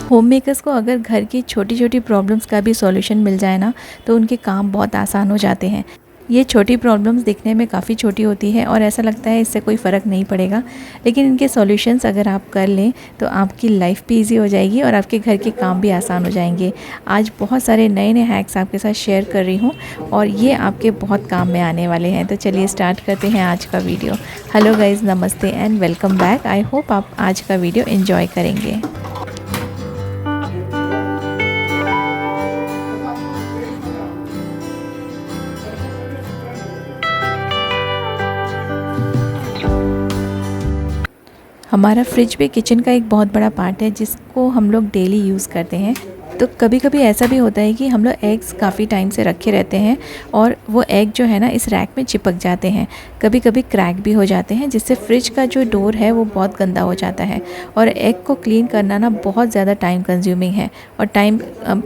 Home makers को अगर घर की छोटी छोटी प्रॉब्लम्स का भी सॉल्यूशन मिल जाए ना, तो उनके काम बहुत आसान हो जाते हैं। ये छोटी प्रॉब्लम्स दिखने में काफ़ी छोटी होती है और ऐसा लगता है इससे कोई फ़र्क नहीं पड़ेगा, लेकिन इनके सॉल्यूशंस अगर आप कर लें तो आपकी लाइफ भी ईजी हो जाएगी और आपके घर के काम भी आसान हो जाएंगे। आज बहुत सारे नए नए हैक्स आपके साथ शेयर कर रही हूँ और ये आपके बहुत काम में आने वाले हैं। तो चलिए स्टार्ट करते हैं आज का वीडियो। हेलो गाइज़, नमस्ते and welcome back. I hope आप आज का वीडियो एंजॉय करेंगे। हमारा फ्रिज भी किचन का एक बहुत बड़ा पार्ट है जिसको हम लोग डेली यूज़ करते हैं। तो कभी कभी ऐसा भी होता है कि हम लोग एग्स काफ़ी टाइम से रखे रहते हैं और वो एग जो है ना इस रैक में चिपक जाते हैं। कभी कभी क्रैक भी हो जाते हैं जिससे फ्रिज का जो डोर है वो बहुत गंदा हो जाता है। और एग को क्लीन करना ना बहुत ज़्यादा टाइम कंज्यूमिंग है और टाइम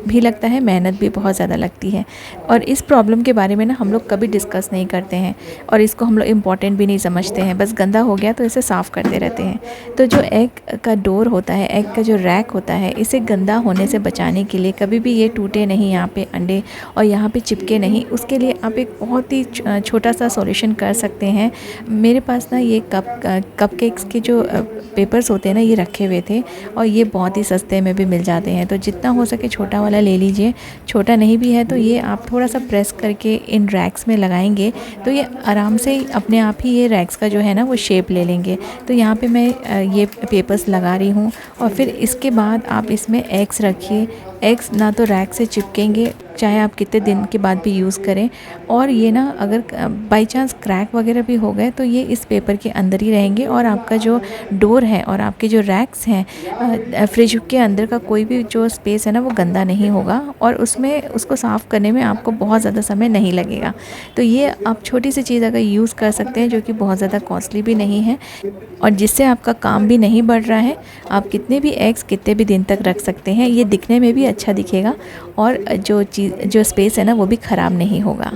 भी लगता है, मेहनत भी बहुत ज़्यादा लगती है। और इस प्रॉब्लम के बारे में ना हम लोग कभी डिस्कस नहीं करते हैं और इसको हम लोग इम्पॉर्टेंट भी नहीं समझते हैं। बस गंदा हो गया तो इसे साफ़ करते रहते हैं। तो जो एग का डोर होता है, एग का जो रैक होता है, इसे गंदा होने से बचाने के लिए, कभी भी ये टूटे नहीं यहाँ पे अंडे और यहाँ पे चिपके नहीं, उसके लिए आप एक बहुत ही छोटा सा सॉल्यूशन कर सकते हैं। मेरे पास ना ये कपकेक्स के जो पेपर्स होते हैं ना, ये रखे हुए थे और ये बहुत ही सस्ते में भी मिल जाते हैं। तो जितना हो सके छोटा वाला ले लीजिए। छोटा नहीं भी है तो ये आप थोड़ा सा प्रेस करके इन रैक्स में लगाएंगे तो ये आराम से अपने आप ही ये रैक्स का जो है ना वो शेप ले लेंगे। तो यहाँ पे मैं ये पेपर्स लगा रही हूँ और फिर इसके बाद आप इसमें एग्स रखिए। एग्स ना तो रैक से चिपकेंगे चाहे आप कितने दिन के बाद भी यूज़ करें, और ये ना अगर बाई चांस क्रैक वगैरह भी हो गए तो ये इस पेपर के अंदर ही रहेंगे और आपका जो डोर है और आपके जो रैक्स हैं फ्रिज के अंदर का कोई भी जो स्पेस है ना वो गंदा नहीं होगा और उसमें उसको साफ़ करने में आपको बहुत ज़्यादा समय नहीं लगेगा। तो ये आप छोटी सी चीज़ अगर यूज़ कर सकते हैं जो कि बहुत ज़्यादा कॉस्टली भी नहीं है और जिससे आपका काम भी नहीं बढ़ रहा है। आप कितने भी एग्स कितने भी दिन तक रख सकते हैं, ये दिखने में भी अच्छा दिखेगा और जो स्पेस है ना वो भी ख़राब नहीं होगा।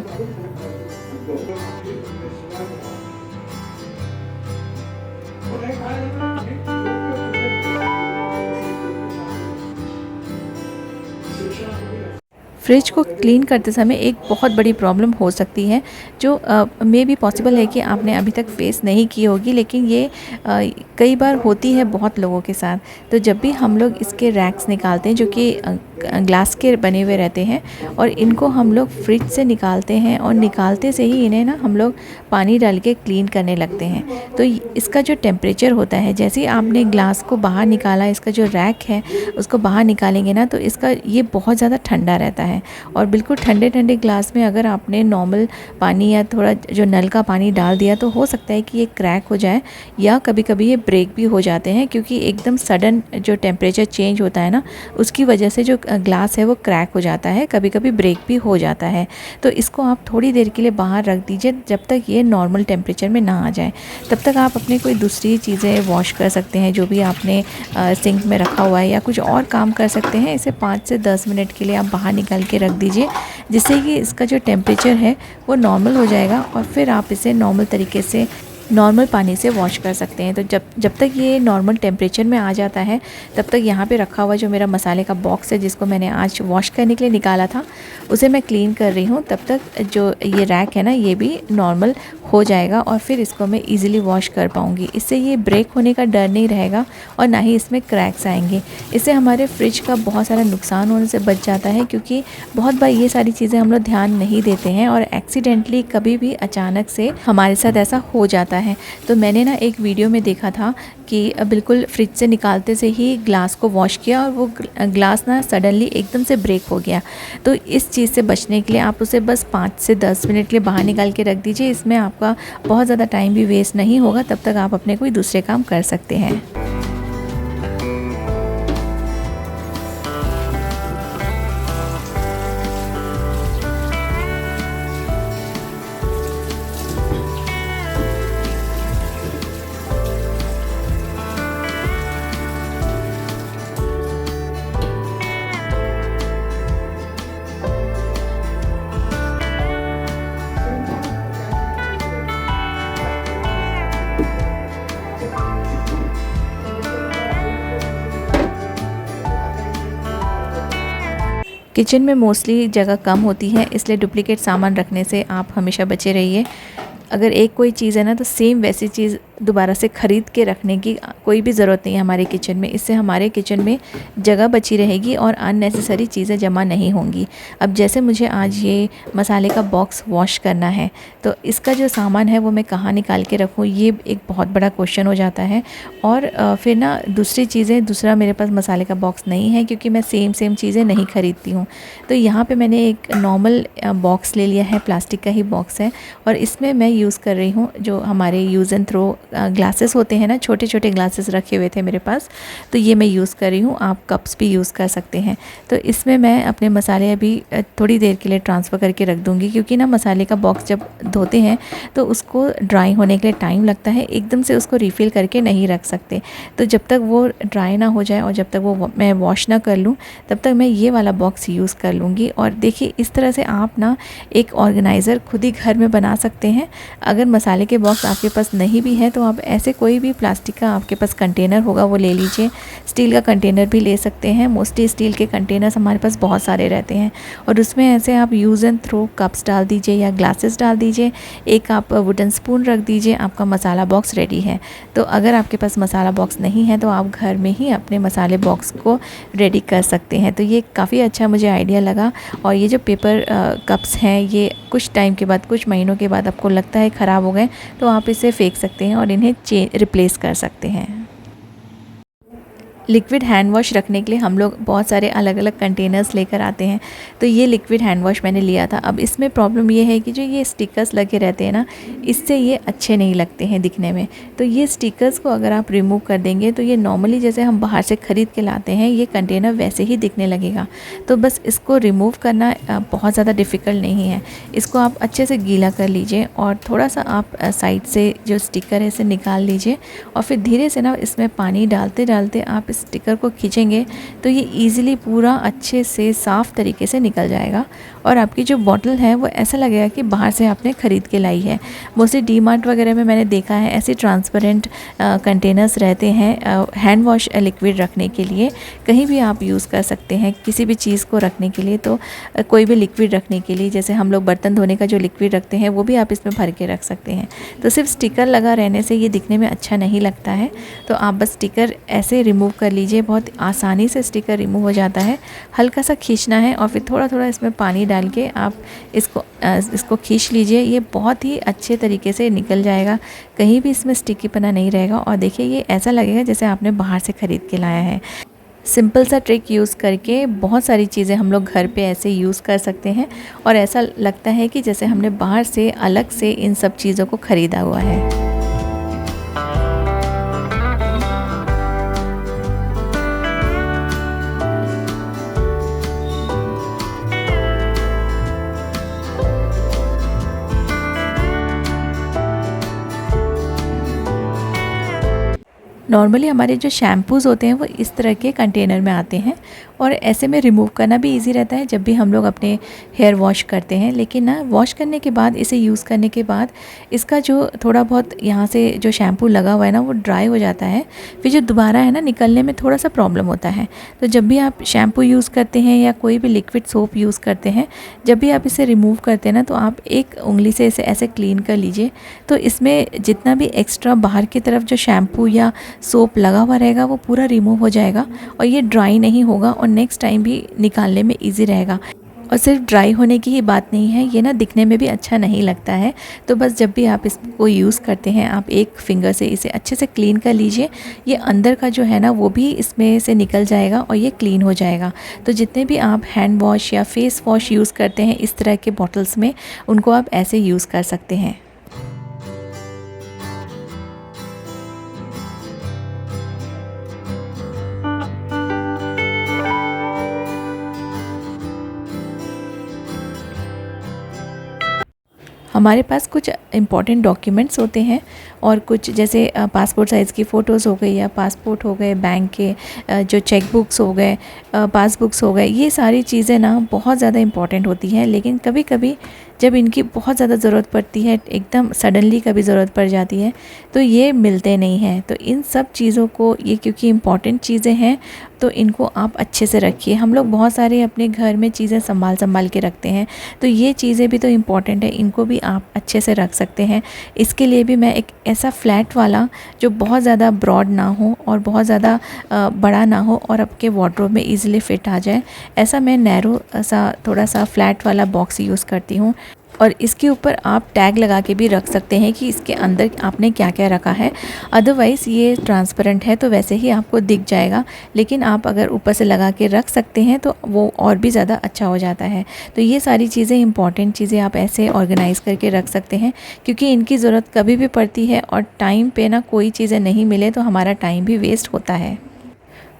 फ्रिज को क्लीन करते समय एक बहुत बड़ी प्रॉब्लम हो सकती है जो मे बी पॉसिबल है कि आपने अभी तक फेस नहीं की होगी, लेकिन ये कई बार होती है बहुत लोगों के साथ। तो जब भी हम लोग इसके रैक्स निकालते हैं जो कि ग्लास के बने हुए रहते हैं और इनको हम लोग फ्रिज से निकालते हैं और निकालते से ही इन्हें ना हम लोग पानी डाल के क्लीन करने लगते हैं। तो इसका जो टेम्परेचर होता है, जैसे ही आपने ग्लास को बाहर निकाला, इसका जो रैक है उसको बाहर निकालेंगे ना तो इसका ये बहुत ज़्यादा ठंडा रहता है। और बिल्कुल ठंडे ठंडे ग्लास में अगर आपने नॉर्मल पानी या थोड़ा जो नल का पानी डाल दिया तो हो सकता है कि ये क्रैक हो जाए या कभी कभी ये ब्रेक भी हो जाते हैं, क्योंकि एकदम सडन जो टेम्परेचर चेंज होता है ना उसकी वजह से जो ग्लास है वो क्रैक हो जाता है, कभी कभी ब्रेक भी हो जाता है। तो इसको आप थोड़ी देर के लिए बाहर रख दीजिए जब तक ये नॉर्मल टेम्परेचर में ना आ जाए। तब तक आप अपनी कोई दूसरी चीज़ें वॉश कर सकते हैं जो भी आपने सिंक में रखा हुआ है, या कुछ और काम कर सकते हैं। इसे 5 से 10 मिनट के लिए आप बाहर निकाल के रख दीजिए जिससे कि इसका जो टेम्परेचर है वो नॉर्मल हो जाएगा और फिर आप इसे नॉर्मल तरीके से नॉर्मल पानी से वॉश कर सकते हैं। तो जब तक ये नॉर्मल टेम्परेचर में आ जाता है तब तक यहाँ पे रखा हुआ जो मेरा मसाले का बॉक्स है जिसको मैंने आज वॉश करने के लिए निकाला था उसे मैं क्लीन कर रही हूँ। तब तक जो ये रैक है ना ये भी नॉर्मल हो जाएगा और फिर इसको मैं इजीली वॉश कर पाऊँगी। इससे ये ब्रेक होने का डर नहीं रहेगा और ना ही इसमें क्रैक्स आएंगे। इससे हमारे फ्रिज का बहुत सारा नुकसान होने से बच जाता है, क्योंकि बहुत बार ये सारी चीज़ें हम लोग ध्यान नहीं देते हैं और एक्सीडेंटली कभी भी अचानक से हमारे साथ ऐसा हो जाता है। तो मैंने ना एक वीडियो में देखा था कि बिल्कुल फ्रिज से निकालते से ही ग्लास को वॉश किया और वो ग्लास ना सडनली एकदम से ब्रेक हो गया। तो इस चीज़ से बचने के लिए आप उसे बस 5 से 10 मिनट के लिए बाहर निकाल के रख दीजिए। इसमें आपका बहुत ज़्यादा टाइम भी वेस्ट नहीं होगा, तब तक आप अपने कोई दूसरे काम कर सकते हैं। किचन में मोस्टली जगह कम होती है, इसलिए डुप्लीकेट सामान रखने से आप हमेशा बचे रहिए। अगर एक कोई चीज़ है ना, तो सेम वैसी चीज़ दोबारा से ख़रीद के रखने की कोई भी ज़रूरत नहीं है हमारे किचन में। इससे हमारे किचन में जगह बची रहेगी और अननेसेसरी चीज़ें जमा नहीं होंगी। अब जैसे मुझे आज ये मसाले का बॉक्स वॉश करना है, तो इसका जो सामान है वो मैं कहाँ निकाल के रखूँ, ये एक बहुत बड़ा क्वेश्चन हो जाता है। और फिर ना दूसरा मेरे पास मसाले का बॉक्स नहीं है, क्योंकि मैं सेम चीज़ें नहीं ख़रीदती हूँ। तो यहाँ पे मैंने एक नॉर्मल बॉक्स ले लिया है, प्लास्टिक का ही बॉक्स है, और इसमें मैं यूज़ कर रही हूँ जो हमारे यूज़ एंड थ्रो ग्लासेस होते हैं ना, छोटे छोटे ग्लासेस रखे हुए थे मेरे पास, तो ये मैं यूज़ कर रही हूँ। आप कप्स भी यूज़ कर सकते हैं। तो इसमें मैं अपने मसाले अभी थोड़ी देर के लिए ट्रांसफ़र करके रख दूँगी, क्योंकि ना मसाले का बॉक्स जब धोते हैं तो उसको ड्राई होने के लिए टाइम लगता है, एकदम से उसको रिफ़िल करके नहीं रख सकते। तो जब तक वो ड्राई ना हो जाए और जब तक वो मैं वॉश ना कर लूँ, तब तक मैं ये वाला बॉक्स यूज़ कर लूँगी। और देखिए, इस तरह से आप ना एक ऑर्गेनाइज़र खुद ही घर में बना सकते हैं। अगर मसाले के बॉक्स आपके पास नहीं भी है, तो आप ऐसे कोई भी प्लास्टिक का आपके पास कंटेनर होगा वो ले लीजिए। स्टील का कंटेनर भी ले सकते हैं। मोस्टली स्टील के कंटेनर्स हमारे पास बहुत सारे रहते हैं, और उसमें ऐसे आप यूज़ एंड थ्रो कप्स डाल दीजिए या ग्लासेस डाल दीजिए, एक आप वुडन स्पून रख दीजिए, आपका मसाला बॉक्स रेडी है। तो अगर आपके पास मसाला बॉक्स नहीं है, तो आप घर में ही अपने मसाले बॉक्स को रेडी कर सकते हैं। तो ये काफ़ी अच्छा मुझे आइडिया लगा। और ये जो पेपर कप्स हैं, ये कुछ टाइम के बाद, कुछ महीनों के बाद आपको लगता है ख़राब हो गए, तो आप इसे फेंक सकते हैं और इन्हें रिप्लेस कर सकते हैं। लिक्विड हैंड वॉश रखने के लिए हम लोग बहुत सारे अलग अलग कंटेनर्स लेकर आते हैं। तो ये लिक्विड हैंड वॉश मैंने लिया था। अब इसमें प्रॉब्लम ये है कि जो ये स्टिकर्स लगे रहते हैं ना, इससे ये अच्छे नहीं लगते हैं दिखने में। तो ये स्टिकर्स को अगर आप रिमूव कर देंगे, तो ये नॉर्मली जैसे हम बाहर से ख़रीद के लाते हैं, ये कंटेनर वैसे ही दिखने लगेगा। तो बस इसको रिमूव करना बहुत ज़्यादा डिफ़िकल्ट नहीं है। इसको आप अच्छे से गीला कर लीजिए और थोड़ा सा आप साइड से जो स्टिकर है इसे निकाल लीजिए, और फिर धीरे से ना इसमें पानी डालते डालते आप स्टिकर को खींचेंगे, तो ये इजीली पूरा अच्छे से साफ़ तरीके से निकल जाएगा। और आपकी जो बॉटल है वो ऐसा लगेगा कि बाहर से आपने ख़रीद के लाई है। मोस्टली डीमार्ट वगैरह में मैंने देखा है ऐसे ट्रांसपेरेंट कंटेनर्स रहते हैं हैंड वॉश लिक्विड रखने के लिए। कहीं भी आप यूज़ कर सकते हैं किसी भी चीज़ को रखने के लिए। तो कोई भी लिक्विड रखने के लिए, जैसे हम लोग बर्तन धोने का जो लिक्विड रखते हैं, वो भी आप इसमें भर के रख सकते हैं। तो सिर्फ स्टिकर लगा रहने से ये दिखने में अच्छा नहीं लगता है। तो आप बस स्टिकर ऐसे रिमूव कर लीजिए, बहुत आसानी से स्टिकर रिमूव हो जाता है। हल्का सा खींचना है और फिर थोड़ा थोड़ा इसमें पानी डाल के आप इसको खींच लीजिए। ये बहुत ही अच्छे तरीके से निकल जाएगा, कहीं भी इसमें स्टिकीपना नहीं रहेगा। और देखिए, ये ऐसा लगेगा जैसे आपने बाहर से ख़रीद के लाया है। सिंपल सा ट्रिक यूज़ करके बहुत सारी चीज़ें हम लोग घर पे ऐसे यूज़ कर सकते हैं, और ऐसा लगता है कि जैसे हमने बाहर से अलग से इन सब चीज़ों को ख़रीदा हुआ है। नॉर्मली हमारे जो शैम्पूज़ होते हैं वो इस तरह के कंटेनर में आते हैं, और ऐसे में रिमूव करना भी इजी रहता है जब भी हम लोग अपने हेयर वॉश करते हैं। लेकिन ना वॉश करने के बाद, इसे यूज़ करने के बाद, इसका जो थोड़ा बहुत यहाँ से जो शैम्पू लगा हुआ है ना, वो ड्राई हो जाता है। फिर जो दोबारा है ना, निकलने में थोड़ा सा प्रॉब्लम होता है। तो जब भी आप शैम्पू यूज़ करते हैं या कोई भी लिक्विड सोप यूज़ करते हैं, जब भी आप इसे रिमूव करते हैं ना, तो आप एक उंगली से इसे ऐसे क्लीन कर लीजिए। तो इसमें जितना भी एक्स्ट्रा बाहर की तरफ जो शैम्पू या सोप लगा हुआ रहेगा, वो पूरा रिमूव हो जाएगा, और ये ड्राई नहीं होगा, और नेक्स्ट टाइम भी निकालने में इजी रहेगा। और सिर्फ ड्राई होने की ही बात नहीं है, ये ना दिखने में भी अच्छा नहीं लगता है। तो बस जब भी आप इसको यूज़ करते हैं, आप एक फिंगर से इसे अच्छे से क्लीन कर लीजिए। ये अंदर का जो है ना, वो भी इसमें से निकल जाएगा और ये क्लीन हो जाएगा। तो जितने भी आप हैंड वॉश या फेस वॉश यूज़ करते हैं इस तरह के बॉटल्स में, उनको आप ऐसे यूज़ कर सकते हैं। हमारे पास कुछ इम्पॉर्टेंट डॉक्यूमेंट्स होते हैं, और कुछ जैसे पासपोर्ट साइज़ की फ़ोटोज़ हो गई, या पासपोर्ट हो गए, बैंक के जो चेक बुक्स हो गए, पासबुक्स हो गए, ये सारी चीज़ें ना बहुत ज़्यादा इम्पॉर्टेंट होती हैं। लेकिन कभी कभी जब इनकी बहुत ज़्यादा ज़रूरत पड़ती है, एकदम सडनली कभी ज़रूरत पड़ जाती है, तो ये मिलते नहीं हैं। तो इन सब चीज़ों को, ये क्योंकि इम्पॉर्टेंट चीज़ें हैं, तो इनको आप अच्छे से रखिए। हम लोग बहुत सारे अपने घर में चीज़ें संभाल के रखते हैं, तो ये चीज़ें भी तो इम्पॉर्टेंट है, इनको भी आप अच्छे से रख सकते हैं। इसके लिए भी मैं एक ऐसा फ्लैट वाला, जो बहुत ज़्यादा ब्रॉड ना हो और बहुत ज़्यादा बड़ा ना हो और आपके वार्डरोब में ईज़िली फिट आ जाए, ऐसा मैं नैरो सा थोड़ा सा फ्लैट वाला बॉक्स यूज़ करती हूँ। और इसके ऊपर आप टैग लगा के भी रख सकते हैं कि इसके अंदर आपने क्या क्या रखा है। अदरवाइज़ ये ट्रांसपेरेंट है तो वैसे ही आपको दिख जाएगा, लेकिन आप अगर ऊपर से लगा के रख सकते हैं तो वो और भी ज़्यादा अच्छा हो जाता है। तो ये सारी चीज़ें, इंपॉर्टेंट चीज़ें आप ऐसे ऑर्गेनाइज़ करके रख सकते हैं, क्योंकि इनकी ज़रूरत कभी भी पड़ती है और टाइम पे ना कोई चीज़ें नहीं मिले तो हमारा टाइम भी वेस्ट होता है।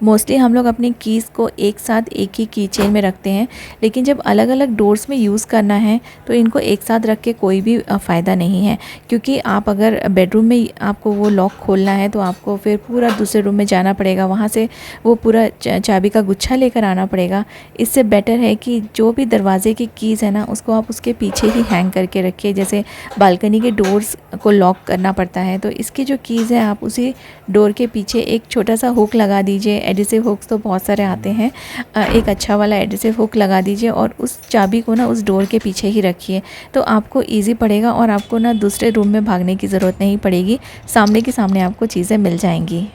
मोस्टली हम लोग अपनी कीज़ को एक साथ एक ही की चेन में रखते हैं, लेकिन जब अलग अलग डोर्स में यूज़ करना है तो इनको एक साथ रख के कोई भी फ़ायदा नहीं है। क्योंकि आप अगर बेडरूम में आपको वो लॉक खोलना है तो आपको फिर पूरा दूसरे रूम में जाना पड़ेगा, वहाँ से वो पूरा चाबी का गुच्छा लेकर आना पड़ेगा। इससे बेटर है कि जो भी दरवाज़े की कीज़ है ना, उसको आप उसके पीछे ही हैंग करके रखिए। जैसे बालकनी के डोर्स को लॉक करना पड़ता है, तो इसकी जो कीज़ है आप उसी डोर के पीछे एक छोटा सा हुक लगा दीजिए। एडिसिव हुक्स तो बहुत सारे आते हैं, एक अच्छा वाला एडिसिव हुक लगा दीजिए और उस चाबी को ना उस डोर के पीछे ही रखिए, तो आपको इजी पड़ेगा और आपको ना दूसरे रूम में भागने की ज़रूरत नहीं पड़ेगी। सामने के सामने आपको चीज़ें मिल जाएंगी।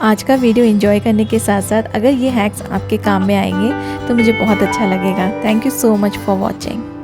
आज का वीडियो एंजॉय करने के साथ साथ अगर ये हैक्स आपके काम में आएंगे तो मुझे बहुत अच्छा लगेगा। Thank you so much for watching.